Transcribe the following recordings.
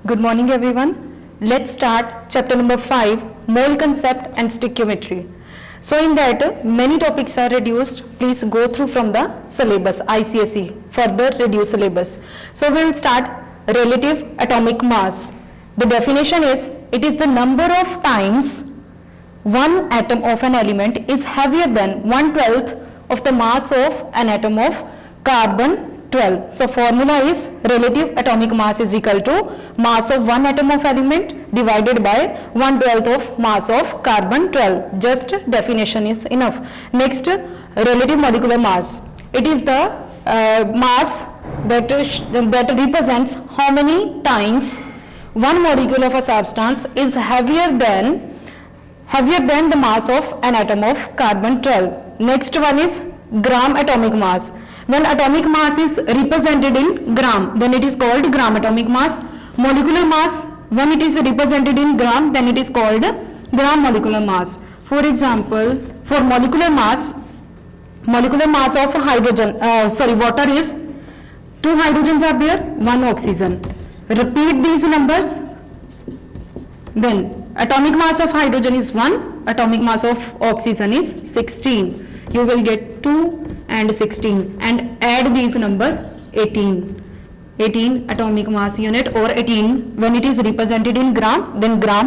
Good morning everyone. Let's start chapter number 5, mole concept and stoichiometry. So in that many topics are reduced. Please go through from the syllabus ICSE, further reduced syllabus. So we will start relative atomic mass. The definition is it is the number of times one atom of an element is heavier than 1/12 of the mass of an atom of carbon 12. So formula is relative atomic mass is equal to mass of one atom of element divided by 1/12 of mass of carbon 12. Just definition is enough. Next, relative molecular mass. It is the mass that represents how many times one molecule of a substance is heavier than the mass of an atom of carbon 12. Next one is gram atomic mass. When atomic mass is represented in gram, then it is called gram atomic mass. Molecular mass, when it is represented in gram, then it is called gram molecular mass. For example, for molecular mass of hydrogen, water is 2 hydrogens are there, 1 oxygen. Repeat these numbers. Then atomic mass of hydrogen is 1, atomic mass of oxygen is 16. You will get 2 and 16 and add these number 18 atomic mass unit or 18 when it is represented in gram, then gram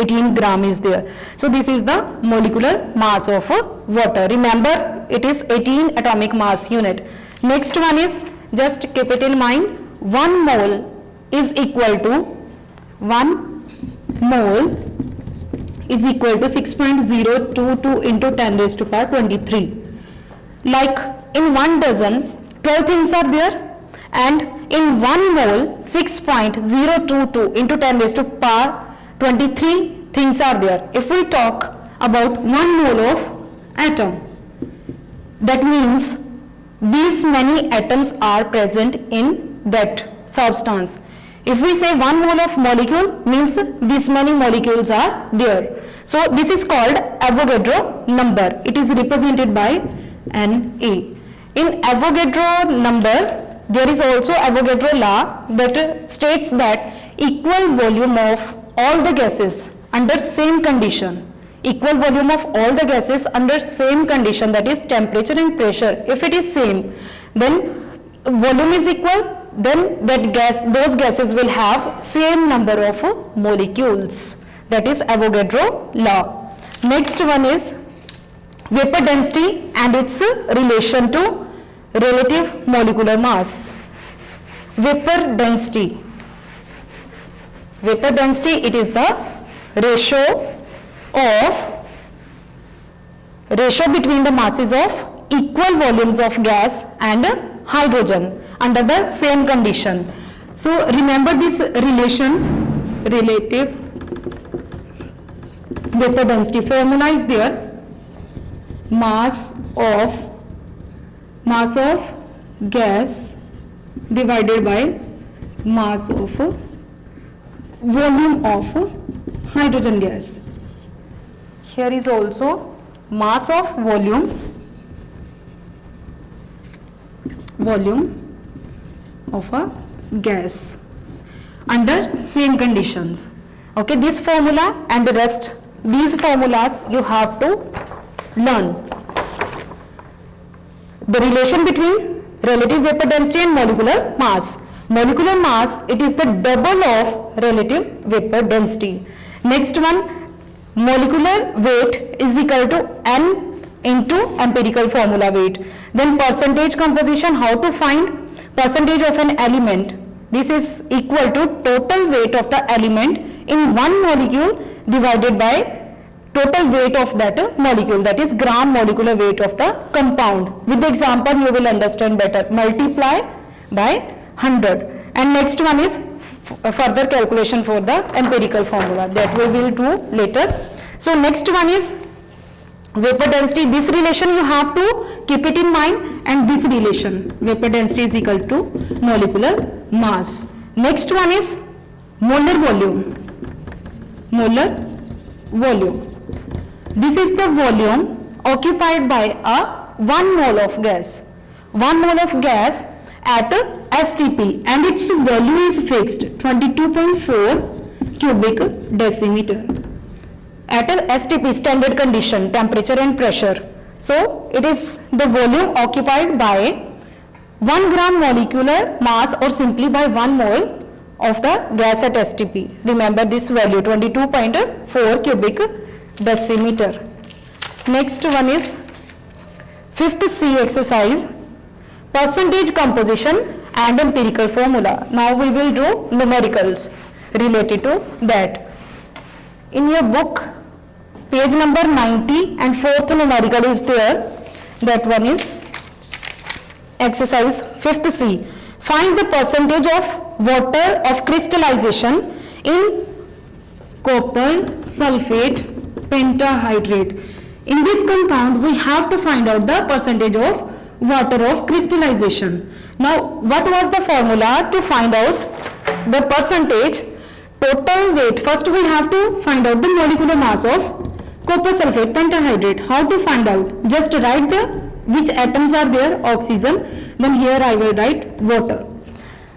18 gram is there. So this is the molecular mass of water. Remember, it is 18 atomic mass unit. Next one is, just keep it in mind, 1 mole is equal to 6.022 into 10 raised to power 23. Like in 1 dozen 12 things are there, and in 1 mole 6.022 into 10 raised to power 23 things are there. If we talk about 1 mole of atom, that means these many atoms are present in that substance. If we say 1 mole of molecule, means these many molecules are there. So this is called Avogadro number. It is represented by Na. In Avogadro number, there is also Avogadro law that states that equal volume of all the gases under same condition, that is temperature and pressure, if it is same, then volume is equal, then those gases will have same number of molecules. That is Avogadro law. Next one is vapor density and its relation to relative molecular mass. Vapor density, it is the ratio between the masses of equal volumes of gas and hydrogen under the same condition. So remember this relation, relative vapor density formula is there. Mass of gas divided by mass of volume of hydrogen gas. Here is also mass of volume of a gas under same conditions. Okay, this formula and the rest, these formulas you have to learn. The relation between relative vapor density and molecular mass. Molecular mass, it is the double of relative vapor density. Next one, molecular weight is equal to N into empirical formula weight. Then percentage composition, how to find percentage of an element? This is equal to total weight of the element in one molecule divided by total weight of that molecule, that is gram molecular weight of the compound. With the example you will understand better. Multiply by 100. And next one is further calculation for the empirical formula, that we will do later. So next one is vapor density. This relation you have to keep it in mind, and this relation, vapor density is equal to molecular mass. Next one is molar volume. This is the volume occupied by a 1 mole of gas. 1 mole of gas at STP and its value is fixed 22.4 cubic decimeter at STP, standard condition, temperature and pressure. So it is the volume occupied by 1 gram molecular mass or simply by 1 mole of the gas at STP. Remember this value 22.4 cubic decimeter. Next one is 5th C exercise, percentage composition and empirical formula. Now we will do numericals related to that. In your book, page number 90 and 4th numerical is there. That one is exercise 5th C. Find the percentage of water of crystallization in copper sulfate pentahydrate. In this compound, we have to find out the percentage of water of crystallization. Now, what was the formula to find out the percentage total weight? First, we have to find out the molecular mass of copper sulfate pentahydrate. How to find out? Just write the which atoms are there, oxygen. Then here I will write water.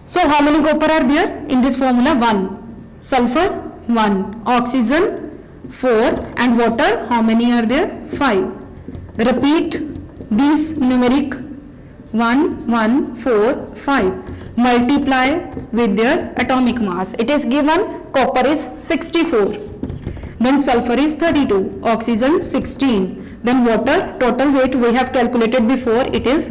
So, how many copper are there in this formula? 1. Sulfur 1. Oxygen 4, and water, how many are there? 5. Repeat these numeric 1, 1, 4, 5. Multiply with their atomic mass. It is given copper is 64. Then sulfur is 32. Oxygen 16. Then water, total weight we have calculated before, it is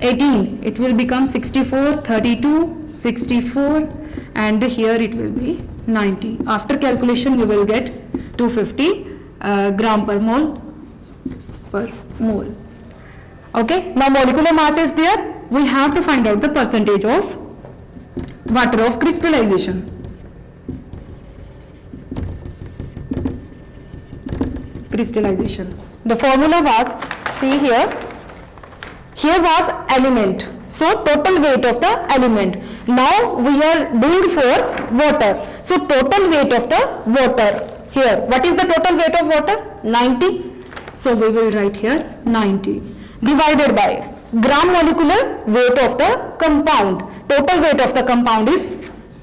18. It will become 64, 32, 64, and here it will be 90. After calculation you will get 250 gram per mole Okay, now molecular mass is there. We have to find out the percentage of water of crystallization. The formula was, see here was element. So total weight of the element. Now we are doing for water. So total weight of the water. Here, what is the total weight of water? 90. So we will write here 90 divided by gram molecular weight of the compound. Total weight of the compound is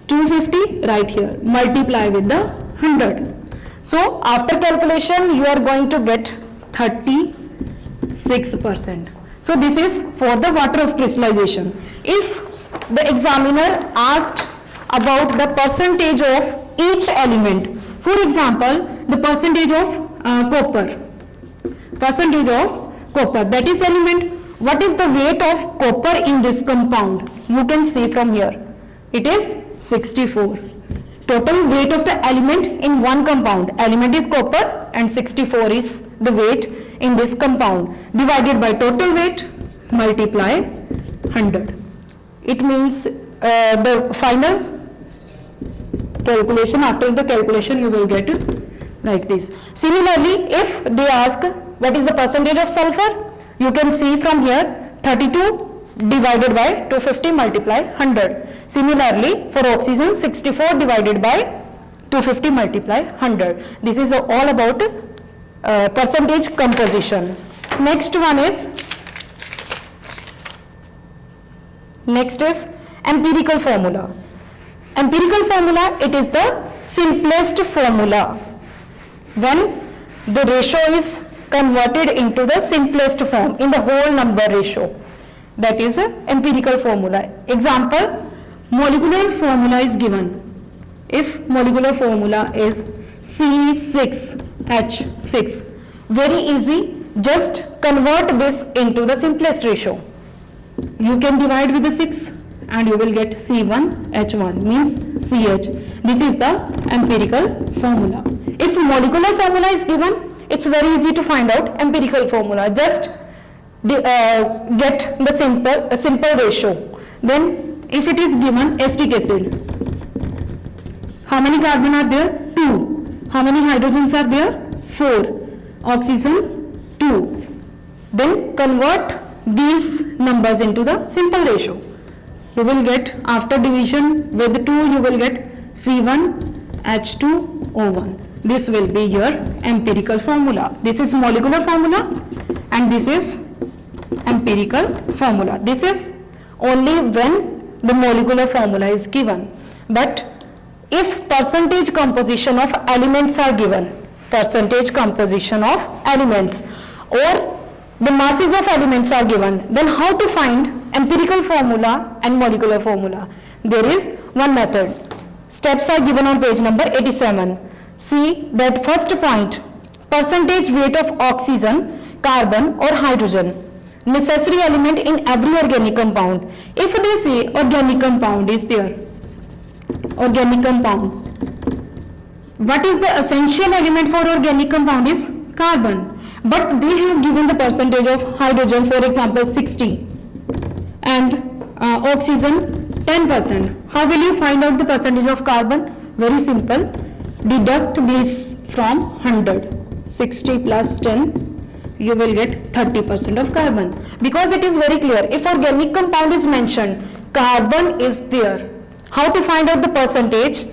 250 right here. Multiply with the 100. So after calculation you are going to get 36%. So this is for the water of crystallization. If the examiner asked about the percentage of each element, for example, the percentage of copper, that is element, what is the weight of copper in this compound? You can see from here, it is 64. Total weight of the element in one compound, element is copper and 64 is the weight in this compound, divided by total weight, multiply 100. It means the final calculation, after the calculation you will get like this. Similarly, if they ask what is the percentage of sulfur, you can see from here 32 divided by 250 multiply 100. Similarly, for oxygen 64 divided by 250 multiply 100. This is all about percentage composition. Next is empirical formula. Empirical formula, it is the simplest formula when the ratio is converted into the simplest form in the whole number ratio. That is a empirical formula. Example, molecular formula is given. If molecular formula is C6H6, very easy, just convert this into the simplest ratio. You can divide with the 6 and you will get C1H1 means CH. This is the empirical formula. If molecular formula is given, it's very easy to find out empirical formula. Just get the simple ratio. Then if it is given acetic acid, how many carbon are there? 2. How many hydrogens are there? 4. Oxygen 2. Then convert these numbers into the simple ratio. You will get, after division with 2, you will get C1H2O1. This will be your empirical formula. This is molecular formula and this is empirical formula. This is only when the molecular formula is given. But if percentage composition of elements are given, percentage composition of elements, or the masses of elements are given, then how to find empirical formula and molecular formula? There is one method. Steps are given on page number 87. See that first point, percentage weight of oxygen, carbon or hydrogen, necessary element in every organic compound. If they say organic compound is there, organic compound, what is the essential element for organic compound is carbon, but they have given the percentage of hydrogen, for example 60, and oxygen 10%. How will you find out the percentage of carbon? Very simple, deduct this from 100, 60 plus 10, you will get 30% of carbon, because it is very clear, if organic compound is mentioned, carbon is there. How to find out the percentage?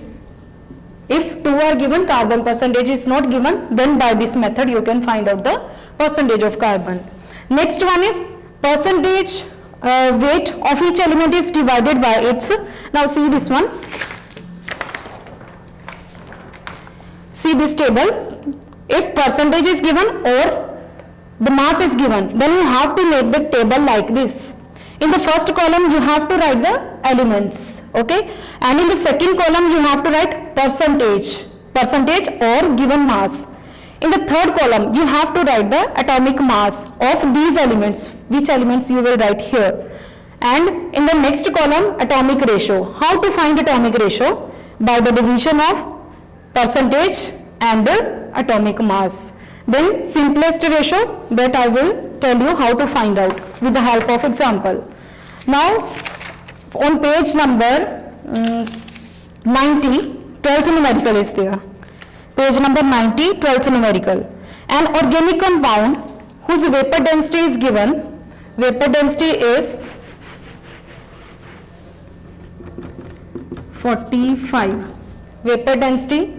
If 2 are given, carbon percentage is not given, then by this method you can find out the percentage of carbon. Next one is percentage weight of each element is divided by its. Now see this one. See this table. If percentage is given or the mass is given, then you have to make the table like this. In the first column you have to write the elements, okay, and in the second column you have to write percentage or given mass. In the third column you have to write the atomic mass of these elements, which elements you will write here, and in the next column atomic ratio. How to find atomic ratio? By the division of percentage and atomic mass. Then simplest ratio, that I will tell you how to find out with the help of example. Now on page number 90, 12th numerical is there. Page number 90, 12th numerical. An organic compound whose vapor density is given, vapor density is 45, vapor density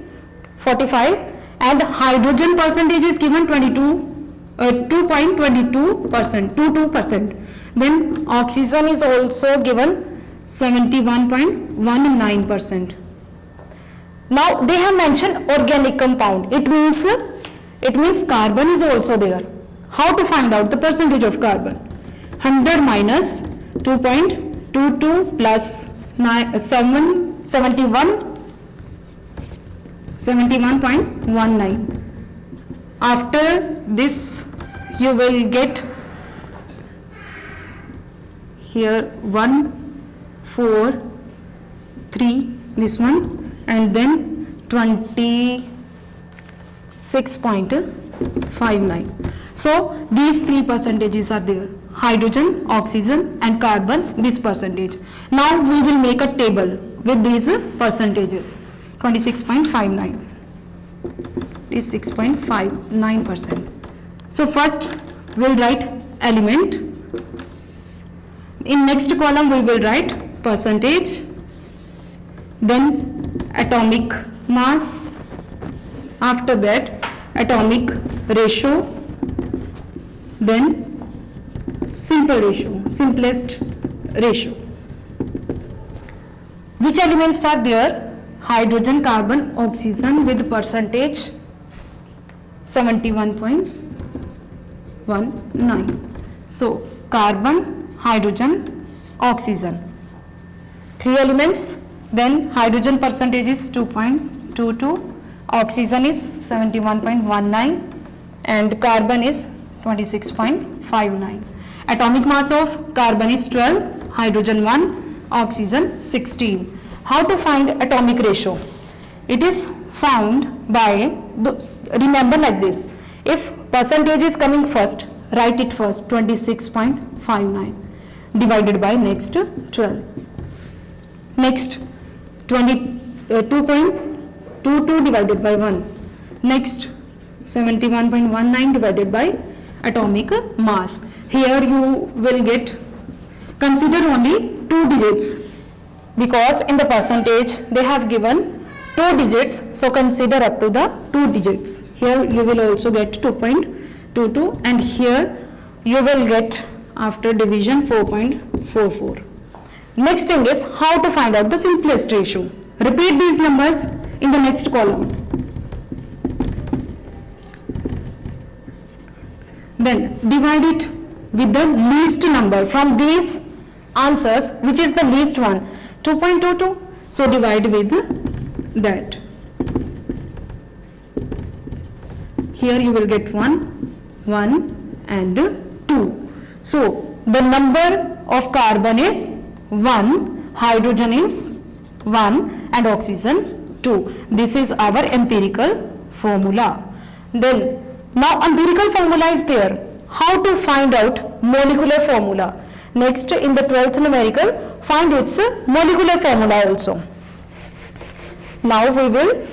45, and hydrogen percentage is given 22%. Then oxygen is also given 71.19%. Now they have mentioned organic compound. It means carbon is also there. How to find out the percentage of carbon? 100 minus 2.22 plus 71.19. After this you will get here 1, 4, 3, this one, and then 26.59. So these three percentages are there: hydrogen, oxygen and carbon, this percentage. Now we will make a table with these percentages. 26.59 is 6.59%. So first we will write element. In next column we will write percentage, then atomic mass, after that atomic ratio, then simplest ratio. Which elements are there? Hydrogen, carbon, oxygen with percentage 71.19. So carbon, hydrogen, oxygen, 3 elements. Then hydrogen percentage is 2.22, oxygen is 71.19 and carbon is 26.59. Atomic mass of carbon is 12, hydrogen 1, oxygen 16. How to find atomic ratio? It is found by, remember like this, if percentage is coming first, write it first, 26.59 divided by next 12. Next 2.22 divided by 1. Next 71.19 divided by atomic mass. Here you will get, consider only 2 digits, because in the percentage they have given 2 digits, so consider up to the 2 digits. Here you will also get 2.22 and here you will get after division 4.44. Next thing is how to find out the simplest ratio. Repeat these numbers in the next column. Then divide it with the least number from these answers, which is the least one, 2.22. So divide with that. Here you will get 1, 1 and 2. So the number of carbon is 1, hydrogen is 1 and oxygen 2. This is our empirical formula. Then now empirical formula is there. How to find out molecular formula? Next in the 12th numerical, find its molecular formula also. Now we will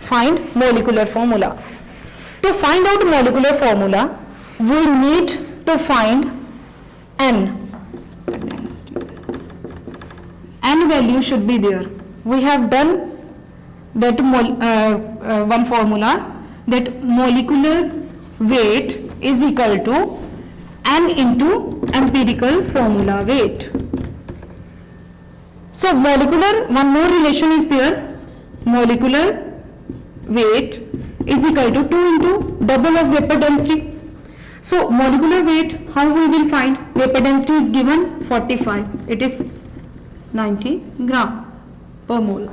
find molecular formula. To find out molecular formula, we need to find N. N value should be there. We have done that one formula, that molecular weight is equal to N into empirical formula weight. So molecular, one more relation is there. Molecular weight is equal to 2 into double of vapor density. So molecular weight, how we will find? Vapor density is given 45. It is 90 gram per mole.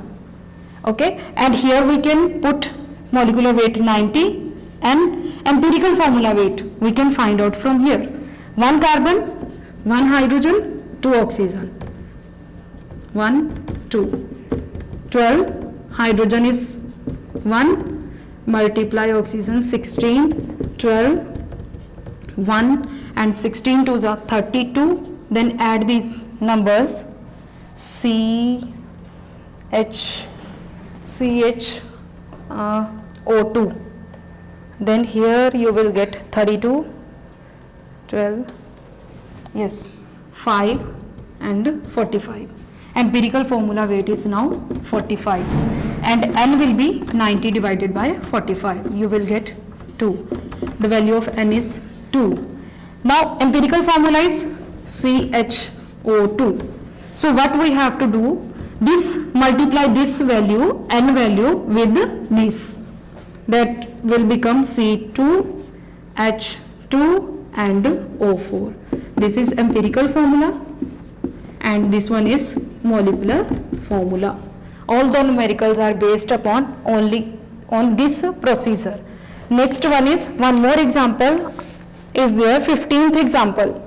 Okay, and here we can put molecular weight 90 and empirical formula weight we can find out from here. 1 carbon, 1 hydrogen, 2 oxygen. 1, 2. 12, hydrogen is 1, multiply oxygen 16, 12, 1 and 16 to the 32. Then add these numbers CH O2. Then here you will get 32, 12, yes, 5 and 45. Empirical formula weight is now 45 and N will be 90 divided by 45. You will get 2. The value of N is 2. Now empirical formula is CHO2. So what we have to do? This multiply this value, N value, with this. That will become C2, H2 and O4. This is empirical formula and this one is molecular formula. All the numericals are based upon only on this procedure. Next one is one more example is there, 15th example.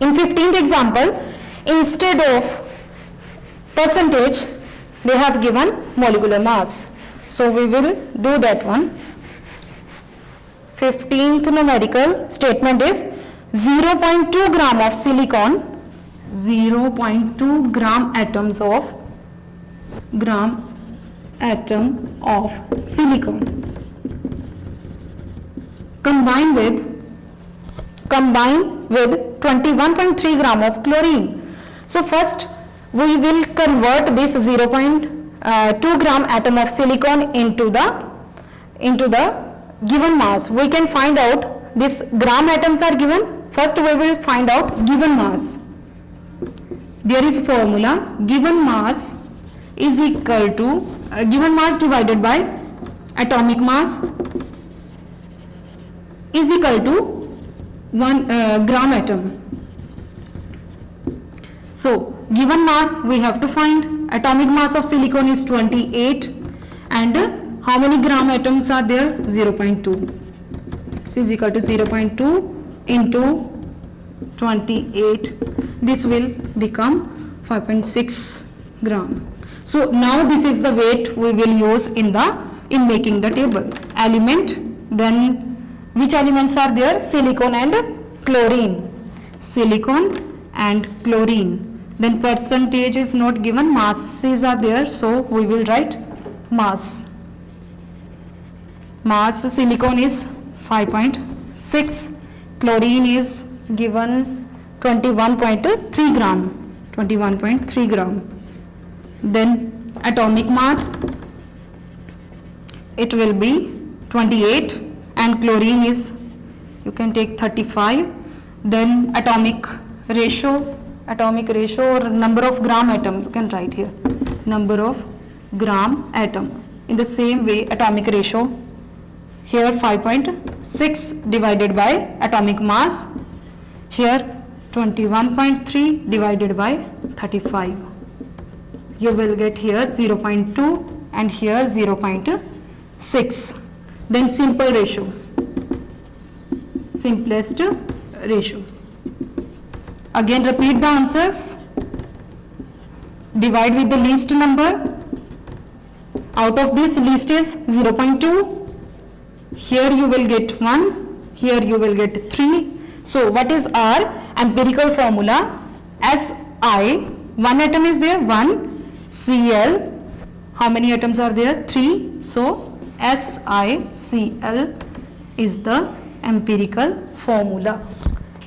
In 15th example, instead of percentage, they have given molecular mass. So we will do that one. 15th numerical statement is 0.2 gram of silicon, 0.2 gram atom of silicon combined with 21.3 gram of chlorine. So first we will convert this 0.2 gram atom of silicon into the given mass. We can find out this gram atoms are given. First we will find out given mass. There is formula, given mass is equal to given mass divided by atomic mass is equal to 1 gram atom. So given mass we have to find. Atomic mass of silicon is 28 and how many gram atoms are there? 0.2. X is equal to 0.2 into 28. This will become 5.6 gram. So now this is the weight we will use in making the table. Element, then which elements are there? Silicon and chlorine. Silicon and chlorine. Then percentage is not given, masses are there, so we will write mass. Mass silicon is 5.6, chlorine is given 21.3 gram, 21.3 gram. Then atomic mass, it will be 28 and chlorine is, you can take 35. Then atomic ratio atomic ratio or number of gram atom, you can write here, number of gram atom. In the same way, atomic ratio, here 5.6 divided by atomic mass, here 21.3 divided by 35. You will get here 0.2 and here 0.6. Then simple ratio, simplest ratio. Again repeat the answers. Divide with the least number. Out of this, least is 0.2. Here you will get 1. Here you will get 3. So what is our empirical formula? Si, one atom is there, 1. Cl, how many atoms are there? 3. So SiCl is the empirical formula.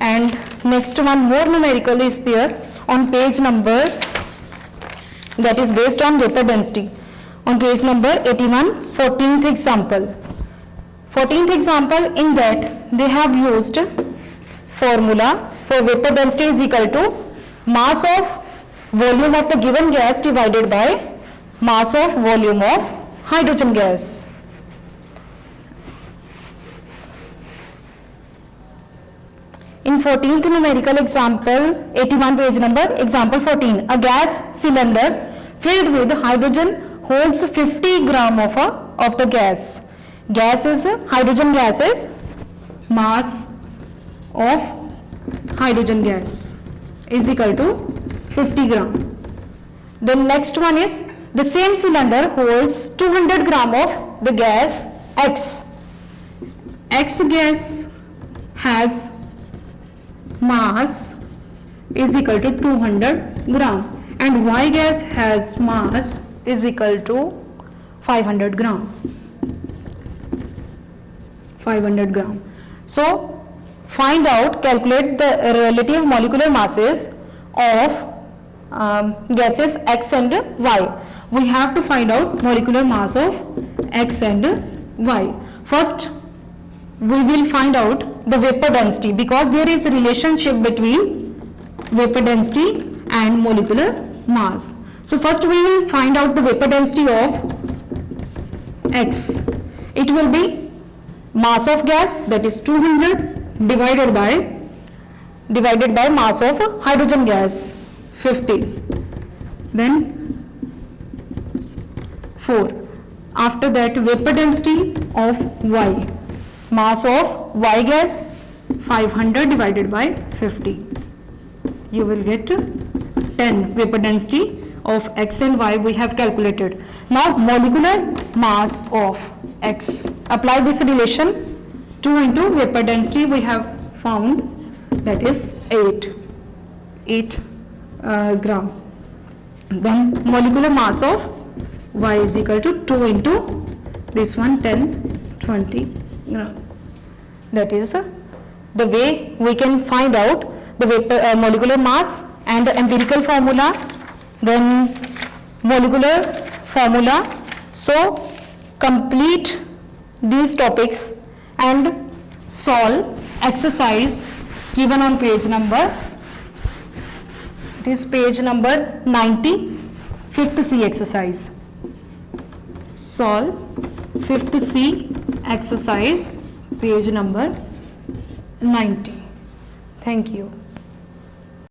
And next one more numerical is there on page number, that is based on vapor density. On page number 81, 14th example. 14th example, in that they have used formula for vapor density is equal to mass of volume of the given gas divided by mass of volume of hydrogen gas. In 14th numerical example, 81 page number, example 14, a gas cylinder filled with hydrogen holds 50 gram of the gas. Gas is, hydrogen gas is mass of hydrogen gas is equal to 50 gram. Then next one is, the same cylinder holds 200 gram of the gas X. X gas has mass is equal to 200 gram and Y gas has mass is equal to 500 gram. 500 gram. So find out, calculate the relative molecular masses of gases X and Y. We have to find out molecular mass of X and Y. First, we will find out the vapor density, because there is a relationship between vapor density and molecular mass. So first we will find out the vapor density of X. It will be mass of gas, that is 200 divided by mass of hydrogen gas, 50. Then 4. After that, vapor density of Y. Mass of Y gas 500 divided by 50. You will get 10. Vapor density of X and Y we have calculated. Now molecular mass of X. Apply this relation. 2 into vapor density we have found, that is 8 gram. Then molecular mass of Y is equal to 2 into this one, 10, 20 gram. That is the way we can find out the vapor, molecular mass and the empirical formula. Then molecular formula. So complete these topics and solve exercise given on page number, it is page number 90, 5th C exercise. Solve 5th C exercise, page number 90. Thank you.